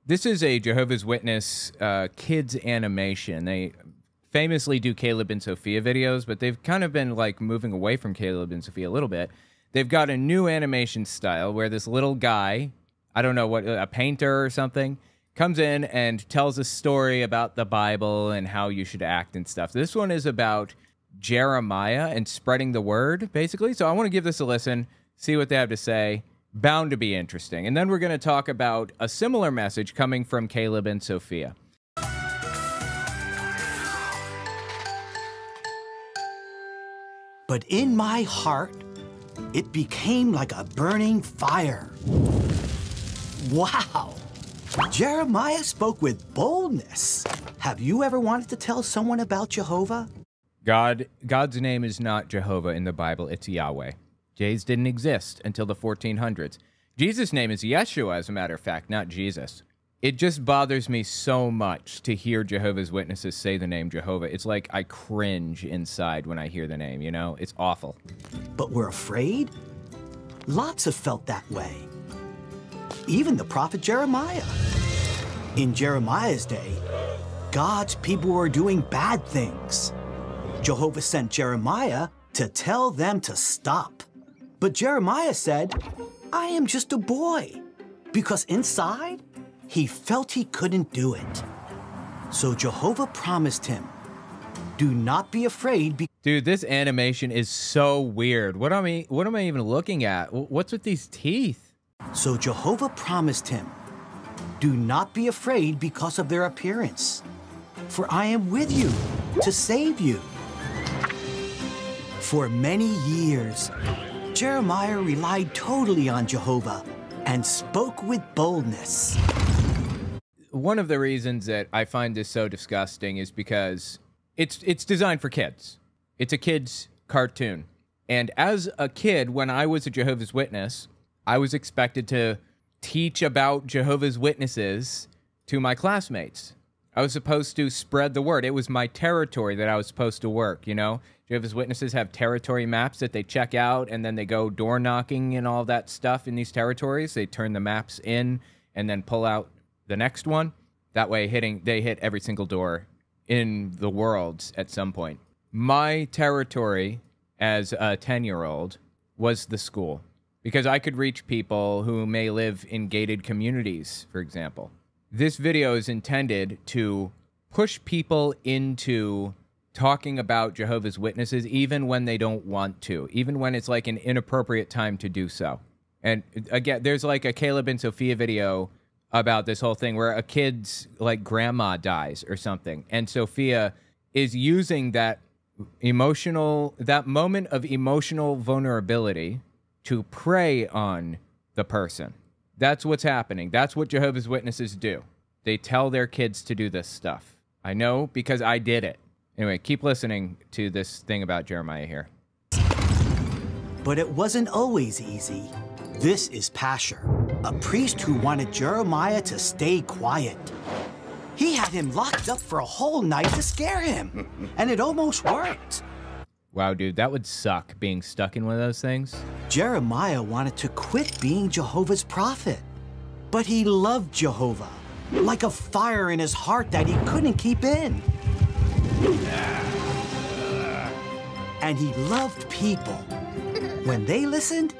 This is a Jehovah's Witness kids animation. They famously do Caleb and Sophia videos, but they've kind of been like moving away from Caleb and Sophia a little bit. They've got a new animation style where this little guy, I don't know what, a painter or something, comes in and tells a story about the Bible and how you should act and stuff. This one is about Jeremiah and spreading the word, basically. So I want to give this a listen, see what they have to say. Bound to be interesting. And then we're going to talk about a similar message coming from Caleb and Sophia. But in my heart, it became like a burning fire. Wow! Jeremiah spoke with boldness. Have you ever wanted to tell someone about Jehovah? God's name is not Jehovah in the Bible, it's Yahweh. J's didn't exist until the 1400s. Jesus' name is Yeshua, as a matter of fact, not Jesus. It just bothers me so much to hear Jehovah's Witnesses say the name Jehovah. It's like I cringe inside when I hear the name, you know? It's awful. But we're afraid? Lots have felt that way. Even the prophet Jeremiah. In Jeremiah's day, God's people were doing bad things. Jehovah sent Jeremiah to tell them to stop. But Jeremiah said, I am just a boy, because inside, he felt he couldn't do it. So Jehovah promised him, do not be afraid. Dude, this animation is so weird. What am I even looking at? What's with these teeth? So Jehovah promised him, do not be afraid because of their appearance, for I am with you to save you. For many years, Jeremiah relied totally on Jehovah and spoke with boldness. One of the reasons that I find this so disgusting is because it's designed for kids. It's a kid's cartoon. And as a kid, when I was a Jehovah's Witness, I was expected to teach about Jehovah's Witnesses to my classmates. I was supposed to spread the word. It was my territory that I was supposed to work, you know? Jehovah's Witnesses have territory maps that they check out, and then they go door knocking and all that stuff in these territories. They turn the maps in and then pull out the next one. That way they hit every single door in the world at some point. My territory as a 10-year-old was the school, because I could reach people who may live in gated communities, for example. This video is intended to push people into talking about Jehovah's Witnesses even when they don't want to, even when it's like an inappropriate time to do so. And again, there's like a Caleb and Sophia video about this whole thing where a kid's like grandma dies or something, and Sophia is using that moment of emotional vulnerability to prey on the person. That's what's happening. That's what Jehovah's Witnesses do. They tell their kids to do this stuff. I know because I did it. Anyway, keep listening to this thing about Jeremiah here. But it wasn't always easy. This is Pasher, a priest who wanted Jeremiah to stay quiet. He had him locked up for a whole night to scare him, and it almost worked. Wow, dude, that would suck, being stuck in one of those things. Jeremiah wanted to quit being Jehovah's prophet, but he loved Jehovah, like a fire in his heart that he couldn't keep in. And he loved people. When they listened,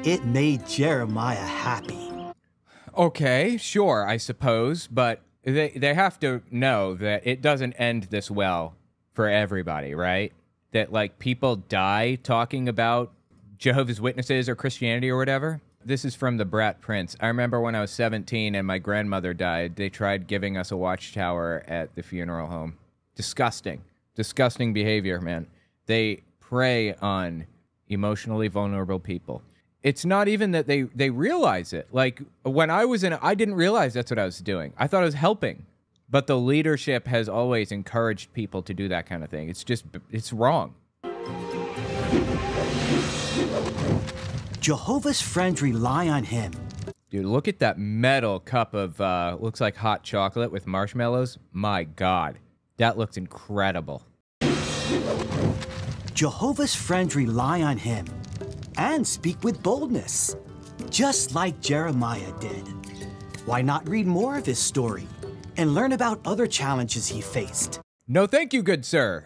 it made Jeremiah happy. Okay, sure, I suppose, but they have to know that it doesn't end this well for everybody, right? That, like, people die talking about Jehovah's Witnesses or Christianity or whatever. This is from The Brat Prince. I remember when I was 17 and my grandmother died, they tried giving us a watchtower at the funeral home. Disgusting. Disgusting behavior, man. They prey on emotionally vulnerable people. It's not even that they realize it. Like, when I was in it, I didn't realize that's what I was doing. I thought I was helping. But the leadership has always encouraged people to do that kind of thing. It's wrong. Jehovah's friends rely on him. Dude, look at that metal cup of, looks like hot chocolate with marshmallows. My God, that looks incredible. Jehovah's friends rely on him and speak with boldness, just like Jeremiah did. Why not read more of his story and learn about other challenges he faced? No, thank you, good sir.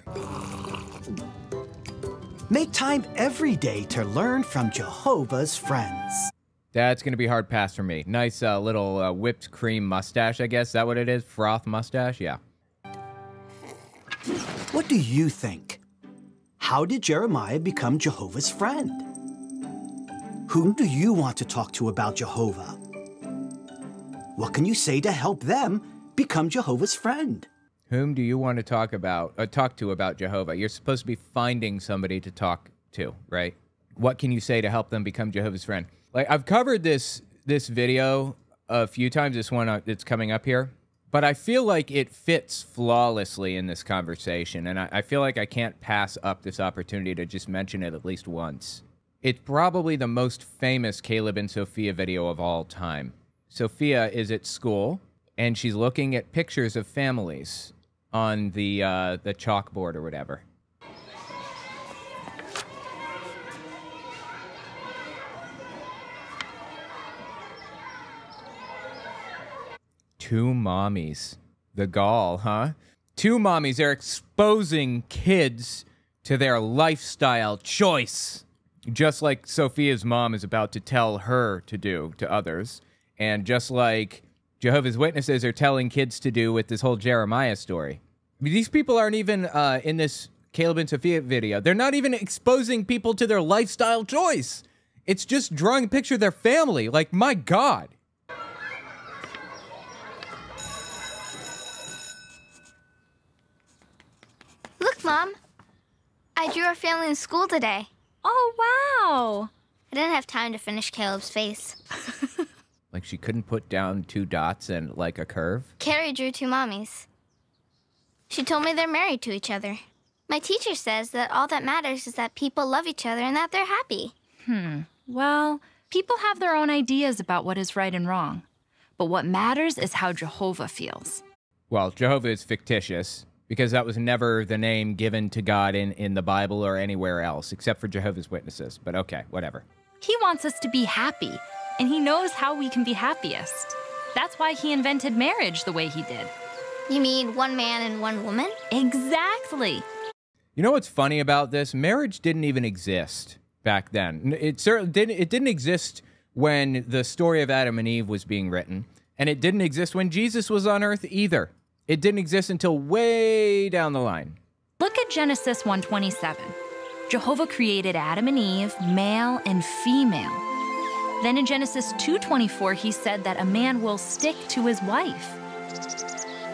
Make time every day to learn from Jehovah's friends. That's going to be a hard pass for me. Nice little whipped cream mustache, I guess. Is that what it is? Froth mustache? Yeah. What do you think? How did Jeremiah become Jehovah's friend? Whom do you want to talk to about Jehovah? What can you say to help them become Jehovah's friend? Whom do you want to talk to about Jehovah? You're supposed to be finding somebody to talk to, right? What can you say to help them become Jehovah's friend? Like, I've covered this video a few times, this one that's coming up here, but I feel like it fits flawlessly in this conversation, and I feel like I can't pass up this opportunity to just mention it at least once. It's probably the most famous Caleb and Sophia video of all time. Sophia is at school, and she's looking at pictures of families on the chalkboard or whatever. Two mommies. The gall, huh? Two mommies are exposing kids to their lifestyle choice, just like Sophia's mom is about to tell her to do to others, and just like Jehovah's Witnesses are telling kids to do with this whole Jeremiah story. I mean, these people aren't even in this Caleb and Sophia video. They're not even exposing people to their lifestyle choice. It's just drawing a picture of their family. Like, my God. Look, Mom. I drew our family in school today. Oh, wow. I didn't have time to finish Caleb's face. Like, she couldn't put down two dots and, like, a curve? Carrie drew two mommies. She told me they're married to each other. My teacher says that all that matters is that people love each other and that they're happy. Well, people have their own ideas about what is right and wrong. But what matters is how Jehovah feels. Well, Jehovah is fictitious, because that was never the name given to God in the Bible or anywhere else, except for Jehovah's Witnesses. But okay, whatever. He wants us to be happy, and he knows how we can be happiest. That's why he invented marriage the way he did. You mean one man and one woman? Exactly. You know what's funny about this? Marriage didn't even exist back then. It didn't exist when the story of Adam and Eve was being written, and it didn't exist when Jesus was on earth either. It didn't exist until way down the line. Look at Genesis 1:27. Jehovah created Adam and Eve, male and female. Then in Genesis 2:24, he said that a man will stick to his wife.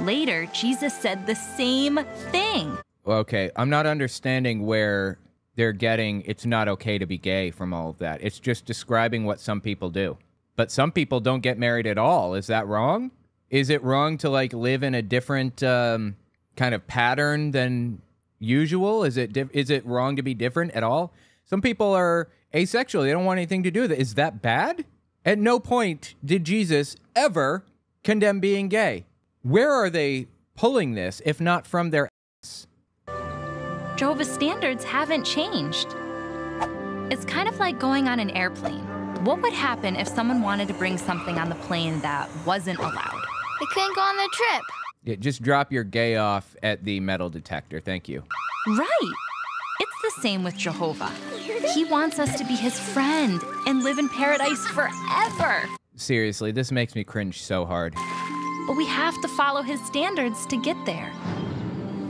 Later, Jesus said the same thing. Okay, I'm not understanding where they're getting it's not okay to be gay from all of that. It's just describing what some people do. But some people don't get married at all. Is that wrong? Is it wrong to, like, live in a different kind of pattern than usual? Is it wrong to be different at all? Some people are asexual. They don't want anything to do with it. Is that bad? At no point did Jesus ever condemn being gay. Where are they pulling this, if not from their ass? Jehovah's standards haven't changed. It's kind of like going on an airplane. What would happen if someone wanted to bring something on the plane that wasn't allowed? They couldn't go on the trip. Yeah, just drop your gay off at the metal detector. Thank you. Right. It's the same with Jehovah. He wants us to be his friend and live in paradise forever. Seriously, this makes me cringe so hard. But we have to follow his standards to get there.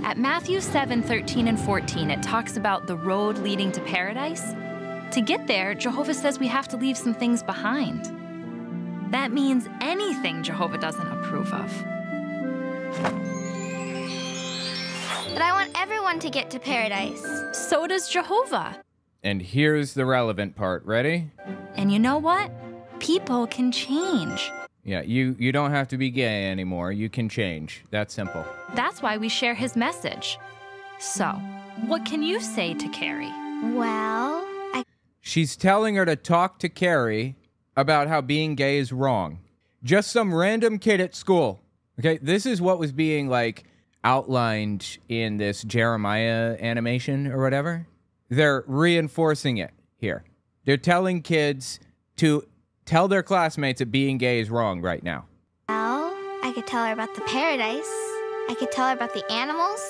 At Matthew 7:13 and 14, it talks about the road leading to paradise. To get there, Jehovah says we have to leave some things behind. That means anything Jehovah doesn't approve of. But I want everyone to get to paradise. So does Jehovah. And here's the relevant part. Ready? And you know what? People can change. Yeah, you don't have to be gay anymore. You can change. That's simple. That's why we share his message. So, what can you say to Carrie? Well, She's telling her to talk to Carrie about how being gay is wrong. Just some random kid at school. Okay, this is what was being, like, outlined in this Jeremiah animation or whatever. They're reinforcing it here. They're telling kids to tell their classmates that being gay is wrong right now. could tell her about the paradise. I could tell her about the animals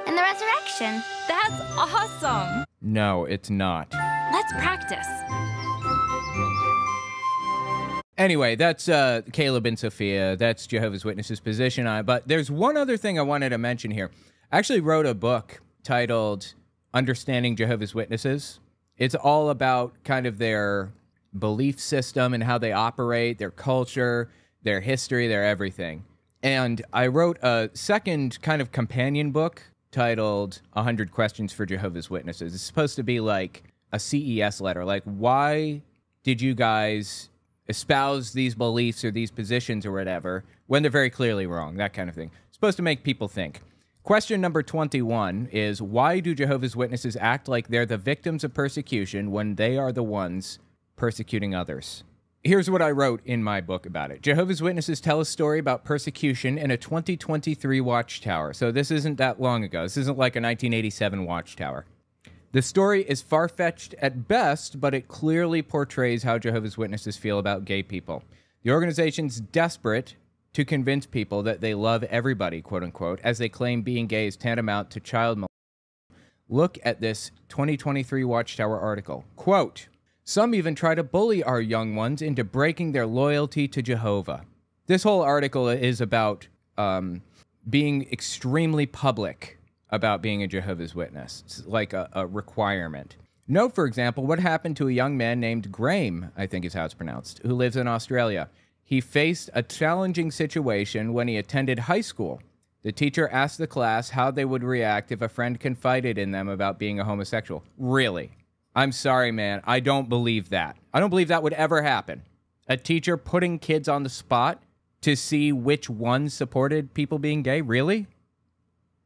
and the resurrection. That's awesome. No, it's not. Let's practice. Anyway, that's Caleb and Sophia. That's Jehovah's Witnesses' position on it. But there's one other thing I wanted to mention here. I actually wrote a book titled Understanding Jehovah's Witnesses. It's all about kind of their belief system and how they operate, their culture, their history, their everything. And I wrote a second kind of companion book titled 100 Questions for Jehovah's Witnesses. It's supposed to be like a CES letter. Like, why did you guys espouse these beliefs or these positions or whatever when they're very clearly wrong? That kind of thing. It's supposed to make people think. Question number 21 is, why do Jehovah's Witnesses act like they're the victims of persecution when they are the ones persecuting others? Here's what I wrote in my book about it. Jehovah's Witnesses tell a story about persecution in a 2023 watchtower. So this isn't that long ago. This isn't like a 1987 watchtower. The story is far-fetched at best, but it clearly portrays how Jehovah's Witnesses feel about gay people. The organization's desperate to convince people that they love everybody, quote-unquote, as they claim being gay is tantamount to child molestation. Look at this 2023 Watchtower article. Quote, some even try to bully our young ones into breaking their loyalty to Jehovah. This whole article is about being extremely public about being a Jehovah's Witness. It's like a requirement. Note, for example, what happened to a young man named Graham, I think is how it's pronounced, who lives in Australia. He faced a challenging situation when he attended high school. The teacher asked the class how they would react if a friend confided in them about being a homosexual. Really? I'm sorry, man. I don't believe that. I don't believe that would ever happen. A teacher putting kids on the spot to see which ones supported people being gay? Really?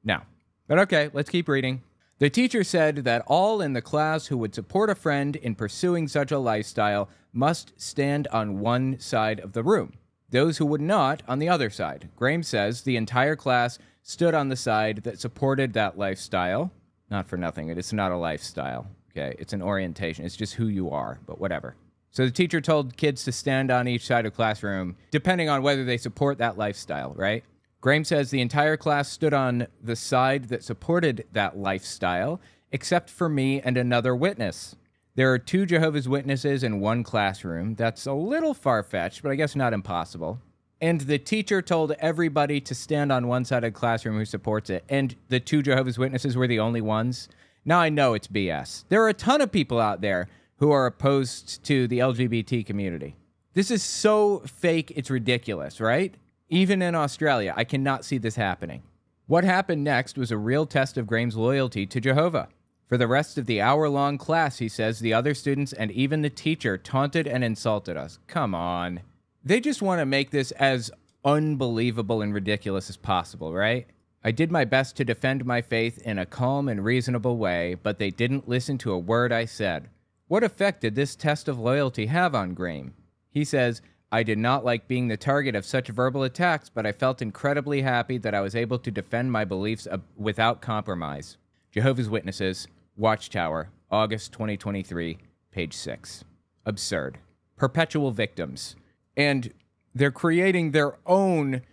No. But okay, let's keep reading. The teacher said that all in the class who would support a friend in pursuing such a lifestyle must stand on one side of the room. Those who would not, on the other side. Graham says the entire class stood on the side that supported that lifestyle. Not for nothing. It's not a lifestyle. Okay, it's an orientation. It's just who you are, but whatever. So the teacher told kids to stand on each side of the classroom, depending on whether they support that lifestyle, right? Graham says the entire class stood on the side that supported that lifestyle, except for me and another witness. There are 2 Jehovah's Witnesses in one classroom. That's a little far-fetched, but I guess not impossible. And the teacher told everybody to stand on one side of the classroom who supports it, and the 2 Jehovah's Witnesses were the only ones. Now I know it's BS. There are a ton of people out there who are opposed to the LGBT community. This is so fake, it's ridiculous, right? Even in Australia, I cannot see this happening. What happened next was a real test of Graham's loyalty to Jehovah. For the rest of the hour-long class, he says, the other students and even the teacher taunted and insulted us. Come on. They just want to make this as unbelievable and ridiculous as possible, right? I did my best to defend my faith in a calm and reasonable way, but they didn't listen to a word I said. What effect did this test of loyalty have on Graham? He says, I did not like being the target of such verbal attacks, but I felt incredibly happy that I was able to defend my beliefs without compromise. Jehovah's Witnesses, Watchtower, August 2023, page 6. Absurd. Perpetual victims. And they're creating their own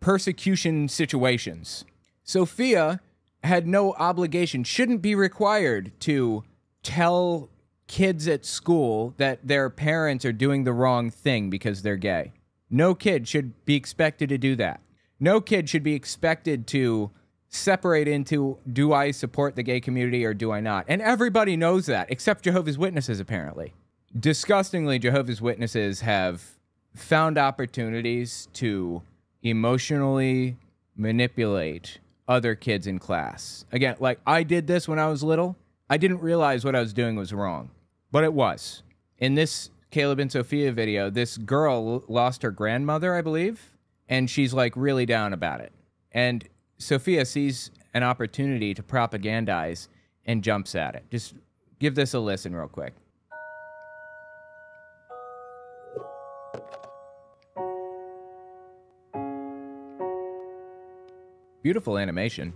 persecution situations. Sophia had no obligation, shouldn't be required to tell kids at school that their parents are doing the wrong thing because they're gay. No kid should be expected to do that. No kid should be expected to separate into, do I support the gay community or do I not? And everybody knows that, except Jehovah's Witnesses, apparently. Disgustingly, Jehovah's Witnesses have found opportunities to emotionally manipulate other kids in class. Again, like I did this when I was little. I didn't realize what I was doing was wrong. But it was. In this Caleb and Sophia video, this girl lost her grandmother, I believe, and she's like really down about it. And Sophia sees an opportunity to propagandize and jumps at it. Just give this a listen real quick. Beautiful animation.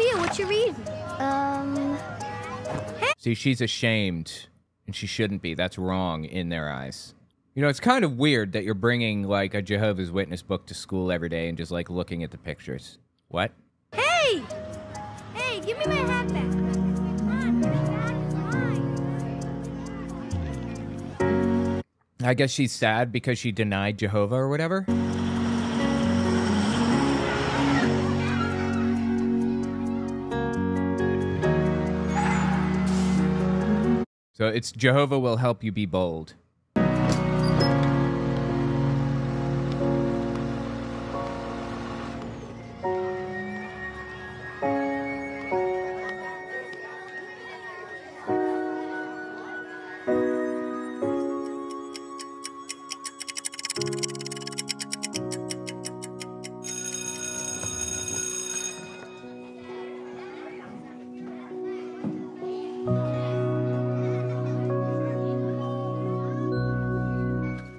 Sophia, what you reading? See, she's ashamed, and she shouldn't be. That's wrong in their eyes. You know, it's kind of weird that you're bringing, like, a Jehovah's Witness book to school every day and just, like, looking at the pictures. What? Hey! Hey, give me my hat back. Come on, Dad, it's mine. I guess she's sad because she denied Jehovah or whatever? So it's Jehovah will help you be bold.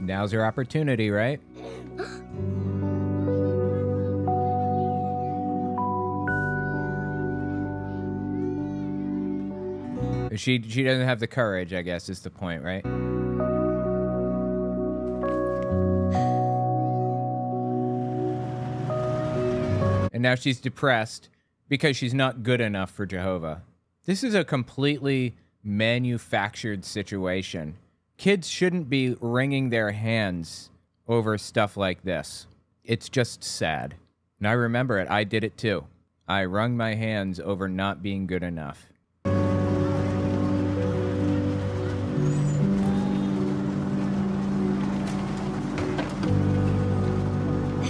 Now's your opportunity, right? She doesn't have the courage, I guess, is the point, right? And now she's depressed because she's not good enough for Jehovah. This is a completely manufactured situation. Kids shouldn't be wringing their hands over stuff like this. It's just sad. And I remember it. I did it too. I wrung my hands over not being good enough. I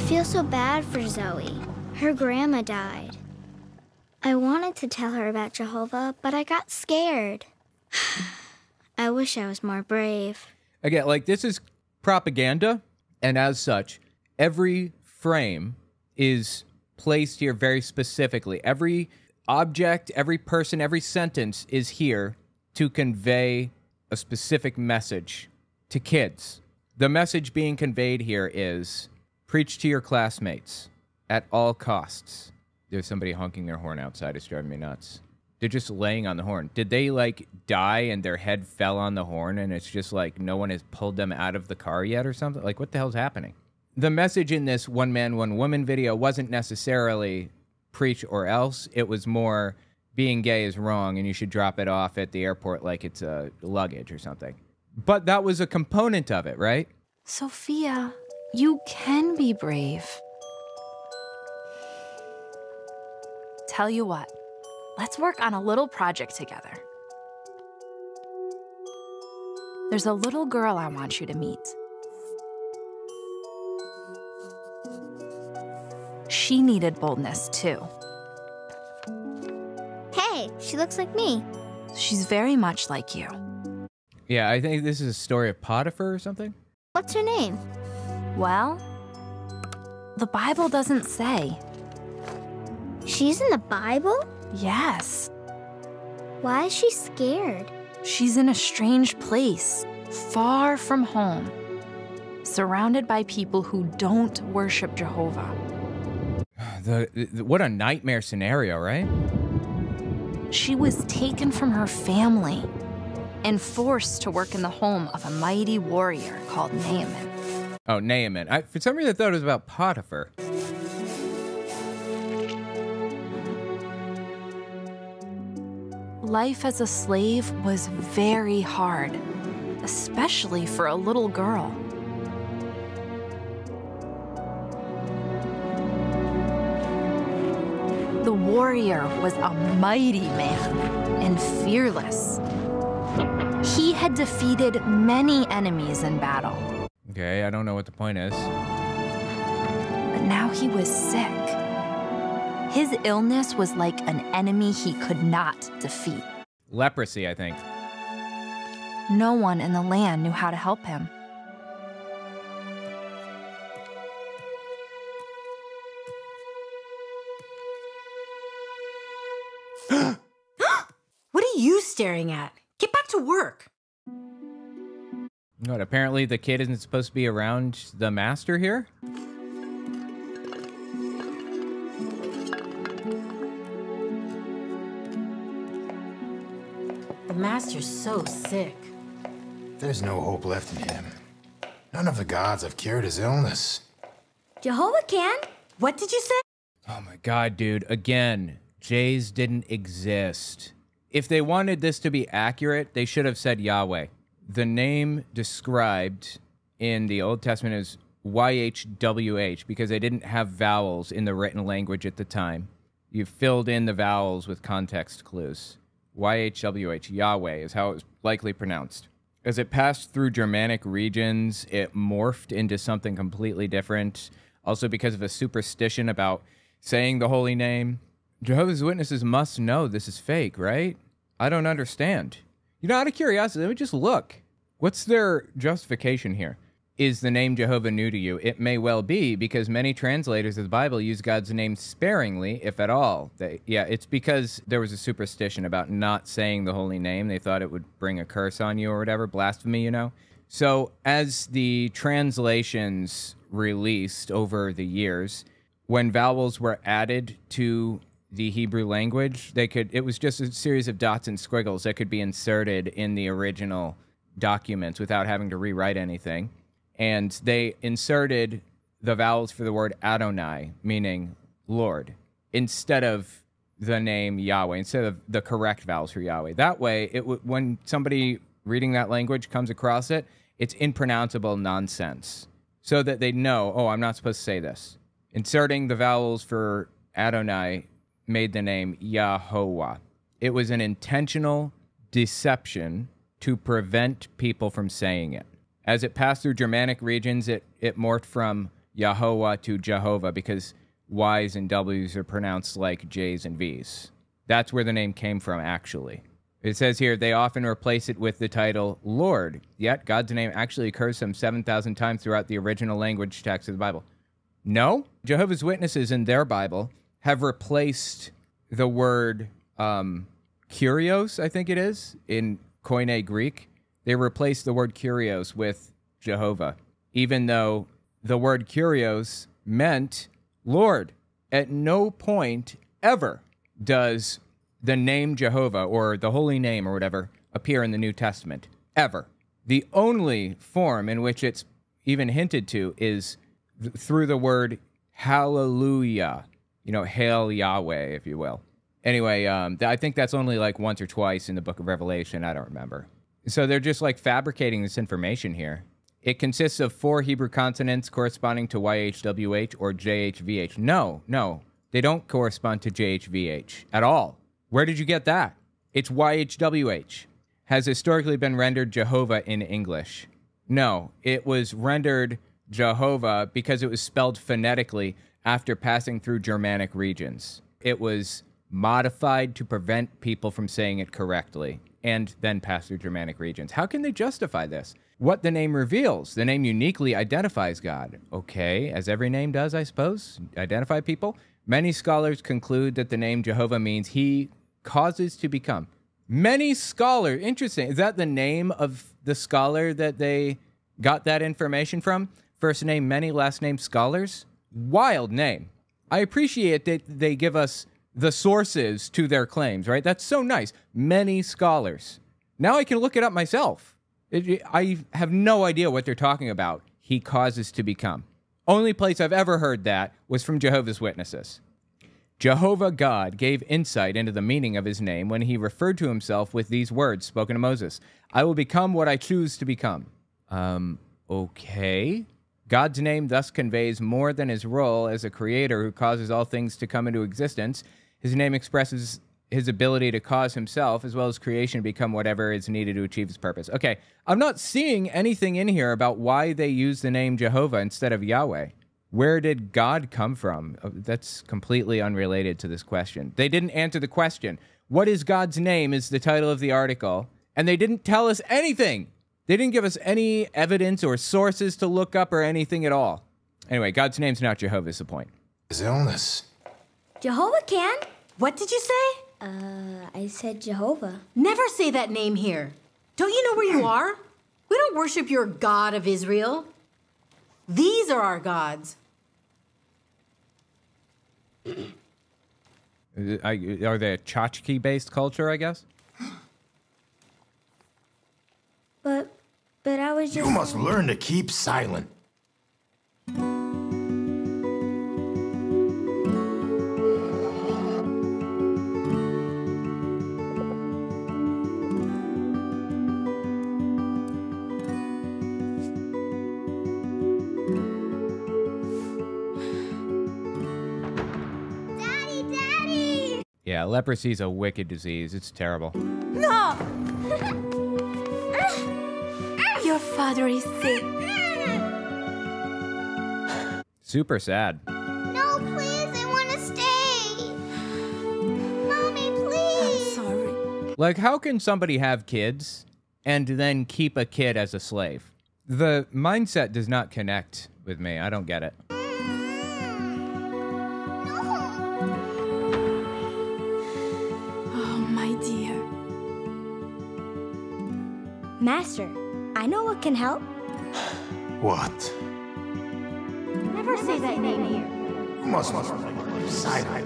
feel so bad for Zoe. Her grandma died. I wanted to tell her about Jehovah, but I got scared. I wish I was more brave. Again, like, this is propaganda, and as such, every frame is placed here very specifically. Every object, every person, every sentence is here to convey a specific message to kids. The message being conveyed here is, preach to your classmates at all costs. There's somebody honking their horn outside. It's driving me nuts. They're just laying on the horn. Did they, like, die and their head fell on the horn and it's just like no one has pulled them out of the car yet or something? Like, what the hell's happening? The message in this one man, one woman video wasn't necessarily preach or else. It was more being gay is wrong and you should drop it off at the airport like it's a luggage or something. But that was a component of it, right? Sophia, you can be brave. Tell you what. Let's work on a little project together. There's a little girl I want you to meet. She needed boldness too. Hey, she looks like me. She's very much like you. Yeah, I think this is a story of Potiphar or something. What's her name? Well, the Bible doesn't say. She's in the Bible? Yes. Why is she scared? She's in a strange place, far from home, surrounded by people who don't worship Jehovah. What a nightmare scenario, right? She was taken from her family and forced to work in the home of a mighty warrior called Naaman. Oh, Naaman. For some reason, I thought it was about Potiphar. Life as a slave was very hard, especially for a little girl. The warrior was a mighty man and fearless. He had defeated many enemies in battle. Okay, I don't know what the point is. But now he was sick. His illness was like an enemy he could not defeat. Leprosy, I think. No one in the land knew how to help him. What are you staring at? Get back to work. What, apparently the kid isn't supposed to be around the master here? master's so sick. There's no hope left in him. None of the gods have cured his illness. Jehovah can. What did you say? Oh my God, dude. Again, J's didn't exist. If they wanted this to be accurate, they should have said Yahweh. The name described in the Old Testament is YHWH because they didn't have vowels in the written language at the time. You filled in the vowels with context clues. YHWH, Yahweh, is how it was likely pronounced. As it passed through Germanic regions, it morphed into something completely different. Also because of a superstition about saying the holy name. Jehovah's Witnesses must know this is fake, right? I don't understand. You know, out of curiosity, let me just look. What's their justification here? Is the name Jehovah new to you? It may well be, because many translators of the Bible use God's name sparingly, if at all. It's because there was a superstition about not saying the holy name. They thought it would bring a curse on you or whatever, blasphemy, you know? So as the translations released over the years, when vowels were added to the Hebrew language, it was just a series of dots and squiggles that could be inserted in the original documents without having to rewrite anything. And they inserted the vowels for the word Adonai, meaning Lord, instead of the name Yahweh, instead of the correct vowels for Yahweh. That way, when somebody reading that language comes across it, it's impronounceable nonsense, so that they know, oh, I'm not supposed to say this. Inserting the vowels for Adonai made the name Yehovah. It was an intentional deception to prevent people from saying it. As it passed through Germanic regions, it morphed from Yehovah to Jehovah because Y's and W's are pronounced like J's and V's. That's where the name came from, actually. It says here, they often replace it with the title Lord, yet God's name actually occurs some 7,000 times throughout the original language text of the Bible. No, Jehovah's Witnesses in their Bible have replaced the word Kyrios, I think it is, in Koine Greek. They replaced the word Kyrios with Jehovah, even though the word Kyrios meant Lord. At no point ever does the name Jehovah or the holy name or whatever appear in the New Testament, ever. The only form in which it's even hinted to is through the word hallelujah, hail Yahweh, if you will. Anyway, I think that's only like once or twice in the book of Revelation. I don't remember. So they're just like fabricating this information here. It consists of 4 Hebrew consonants corresponding to YHWH or JHVH. No, they don't correspond to JHVH at all. Where did you get that? It's YHWH. Has historically been rendered Jehovah in English. No, it was rendered Jehovah because it was spelled phonetically after passing through Germanic regions. It was modified to prevent people from saying it correctly and then pass through Germanic regions. How can they justify this? What the name reveals. The name uniquely identifies God. Okay, as every name does, I suppose. Identify people. Many scholars conclude that the name Jehovah means he causes to become. Many scholars, interesting. Is that the name of the scholar that they got that information from? First name many, last name scholars? Wild name. I appreciate that they give us the sources to their claims, right? That's so nice. Many scholars. Now I can look it up myself. I have no idea what they're talking about. He causes to become. Only place I've ever heard that was from Jehovah's Witnesses. Jehovah God gave insight into the meaning of his name when he referred to himself with these words spoken to Moses. I will become what I choose to become. Okay. God's name thus conveys more than his role as a creator who causes all things to come into existence. His name expresses his ability to cause himself as well as creation to become whatever is needed to achieve his purpose. Okay, I'm not seeing anything in here about why they use the name Jehovah instead of Yahweh. Where did God come from? That's completely unrelated to this question. They didn't answer the question. What is God's name is the title of the article, and they didn't tell us anything. They didn't give us any evidence or sources to look up or anything at all. Anyway, God's name's not Jehovah is the point. His illness. Jehovah can. What did you say? I said Jehovah. Never say that name here. Don't you know where you are? We don't worship your God of Israel. These are our gods. Are they a tchotchke-based culture, I guess? But I was just... You must learn to keep silent. Yeah, leprosy's a wicked disease. It's terrible. No! Your father is sick. Super sad. No, please, I want to stay. Mommy, please. I'm sorry. Like, how can somebody have kids and then keep a kid as a slave? The mindset does not connect with me. I don't get it. Oh, my dear. Master, I know what can help. What? Never say that name here. You must keep silent.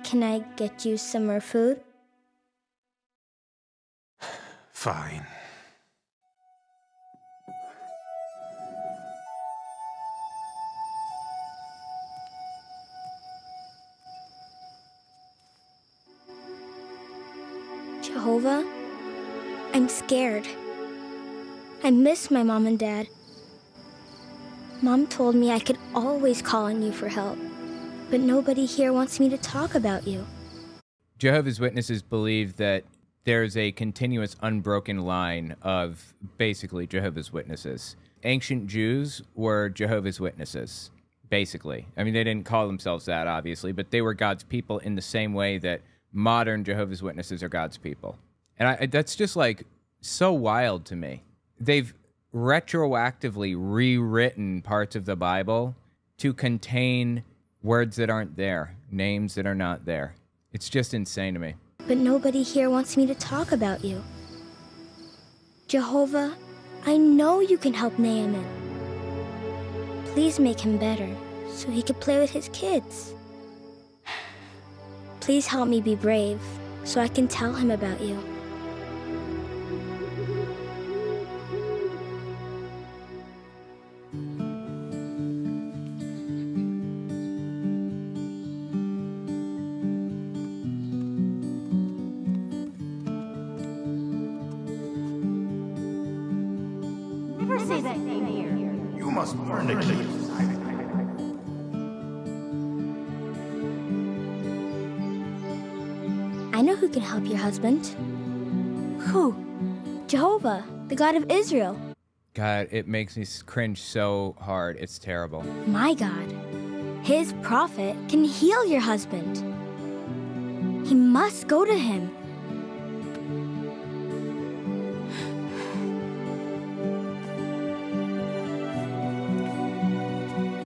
Can I get you some more food? Fine. Jehovah, I'm scared. I miss my mom and dad. Mom told me I could always call on you for help, but nobody here wants me to talk about you. Jehovah's Witnesses believe that there's a continuous unbroken line of basically Jehovah's Witnesses. Ancient Jews were Jehovah's Witnesses, basically. I mean, they didn't call themselves that, obviously, but they were God's people in the same way that modern Jehovah's Witnesses are God's people. And that's just, like, so wild to me. They've retroactively rewritten parts of the Bible to contain words that aren't there, names that are not there. It's just insane to me. But nobody here wants me to talk about you. Jehovah, I know you can help Naaman. Please make him better so he could play with his kids. Please help me be brave so I can tell him about you. Never say that name here. You must learn to keep silent. I know who can help your husband. Who? Jehovah, the God of Israel. God, it makes me cringe so hard. It's terrible. My God. His prophet can heal your husband. He must go to him.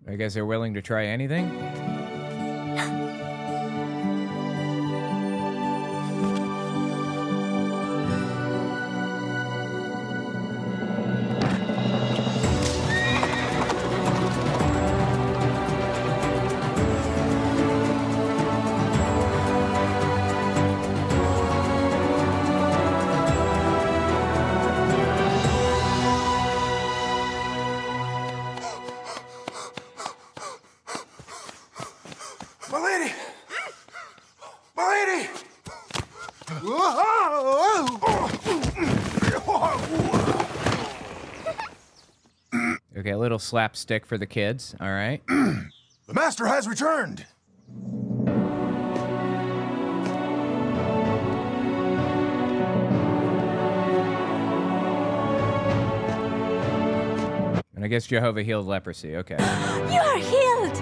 I guess they're willing to try anything? My lady! My lady! Okay, a little slapstick for the kids, all right? The master has returned! And I guess Jehovah healed leprosy, okay. You are healed!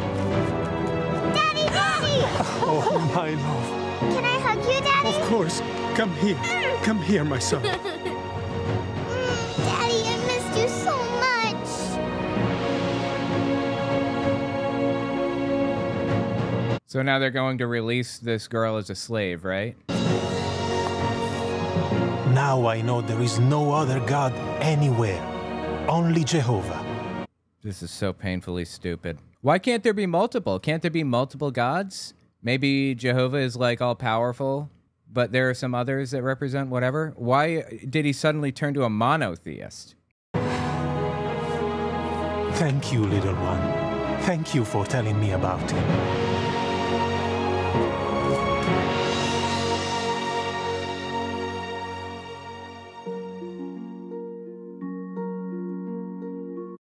Daddy, Daddy! Oh, my love. Can I hug you, Daddy? Of course. Come here. Come here, my son. Daddy, I missed you so much. So now they're going to release this girl as a slave, right? Now I know there is no other God anywhere. Only Jehovah. This is so painfully stupid. Why can't there be multiple? Can't there be multiple gods? Maybe Jehovah is like all powerful but there are some others that represent whatever. Why did he suddenly turn to a monotheist? Thank you, little one. Thank you for telling me about him.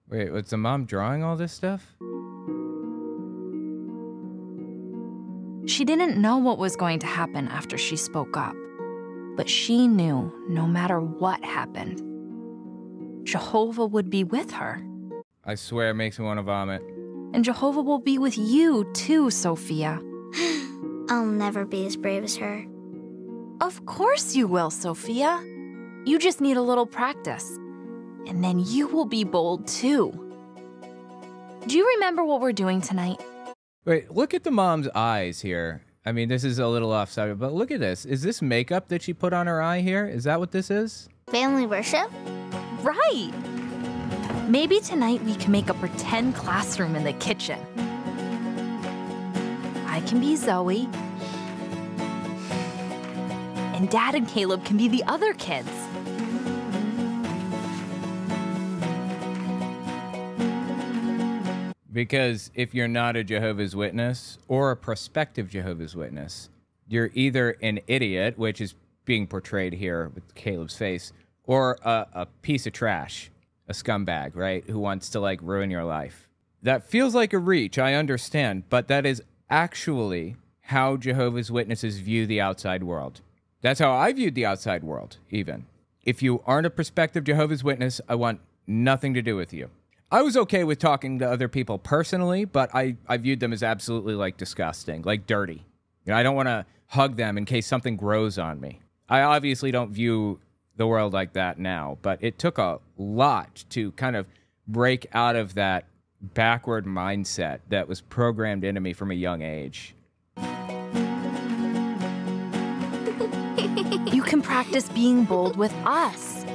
Wait, was the mom drawing all this stuff? She didn't know what was going to happen after she spoke up, but she knew no matter what happened, Jehovah would be with her. I swear it makes me want to vomit. And Jehovah will be with you too, Sophia. I'll never be as brave as her. Of course you will, Sophia. You just need a little practice. And then you will be bold too. Do you remember what we're doing tonight? Wait, look at the mom's eyes here. I mean, this is a little off-sided, but look at this. Is this makeup that she put on her eye here? Is that what this is? Family worship? Right. Maybe tonight we can make a pretend classroom in the kitchen. I can be Zoe. And Dad and Caleb can be the other kids. Because if you're not a Jehovah's Witness or a prospective Jehovah's Witness, you're either an idiot, which is being portrayed here with Caleb's face, or a piece of trash, a scumbag, right, who wants to, like, ruin your life. That feels like a reach, I understand, but that is actually how Jehovah's Witnesses view the outside world. That's how I viewed the outside world, even. If you aren't a prospective Jehovah's Witness, I want nothing to do with you. I was okay with talking to other people personally, but I viewed them as absolutely, like, disgusting, like dirty. You know, I don't want to hug them in case something grows on me. I obviously don't view the world like that now, but it took a lot to kind of break out of that backward mindset that was programmed into me from a young age. You can practice being bold with us.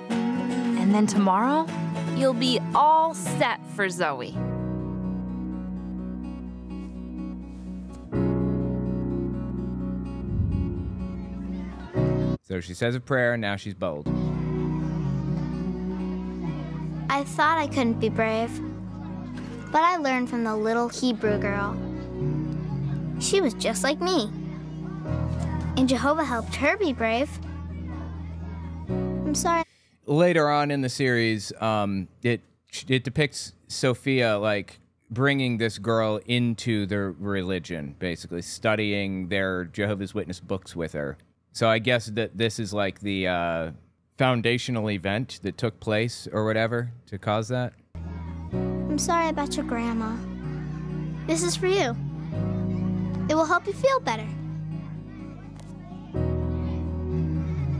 And then tomorrow, you'll be all set for Zoe. So she says a prayer, and now she's bold. I thought I couldn't be brave, but I learned from the little Hebrew girl. She was just like me. And Jehovah helped her be brave. I'm sorry. Later on in the series, it depicts Sophia, like, bringing this girl into the religion, basically studying their Jehovah's Witness books with her. So I guess that this is like the foundational event that took place or whatever to cause that. I'm sorry about your grandma. This is for you. It will help you feel better.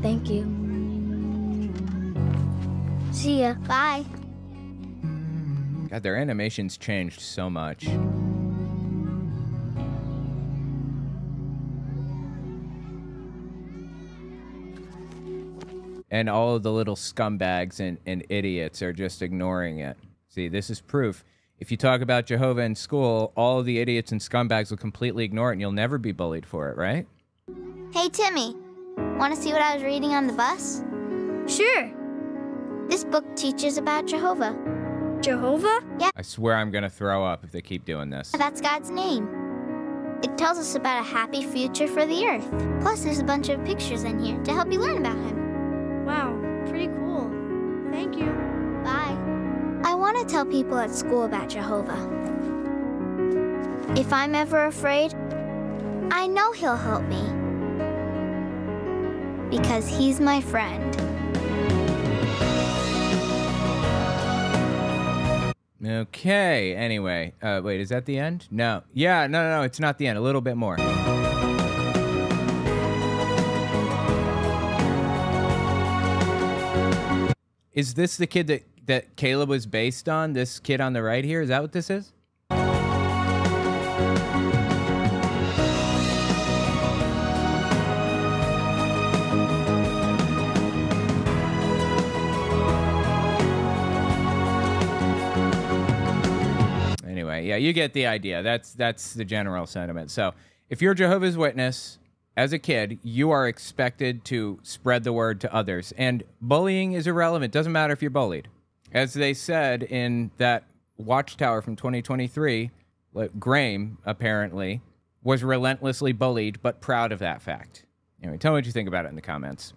Thank you. See ya. Bye. God, their animations changed so much. And all of the little scumbags and idiots are just ignoring it. See, this is proof. If you talk about Jehovah in school, all of the idiots and scumbags will completely ignore it, and you'll never be bullied for it, right? Hey, Timmy. Want to see what I was reading on the bus? Sure. This book teaches about Jehovah. Jehovah? Yeah. I swear I'm gonna throw up if they keep doing this. That's God's name. It tells us about a happy future for the earth. Plus, there's a bunch of pictures in here to help you learn about him. Wow, pretty cool. Thank you. Bye. I want to tell people at school about Jehovah. If I'm ever afraid, I know he'll help me. Because he's my friend. Okay, anyway. Wait, is that the end? No. Yeah, no, it's not the end. A little bit more. Is this the kid that Caleb was based on? This kid on the right here? Is that what this is? Anyway, yeah, you get the idea. That's the general sentiment. So if you're a Jehovah's Witness as a kid, you are expected to spread the word to others. And bullying is irrelevant. Doesn't matter if you're bullied. As they said in that Watchtower from 2023, Graham, apparently, was relentlessly bullied, but proud of that fact. Anyway, tell me what you think about it in the comments.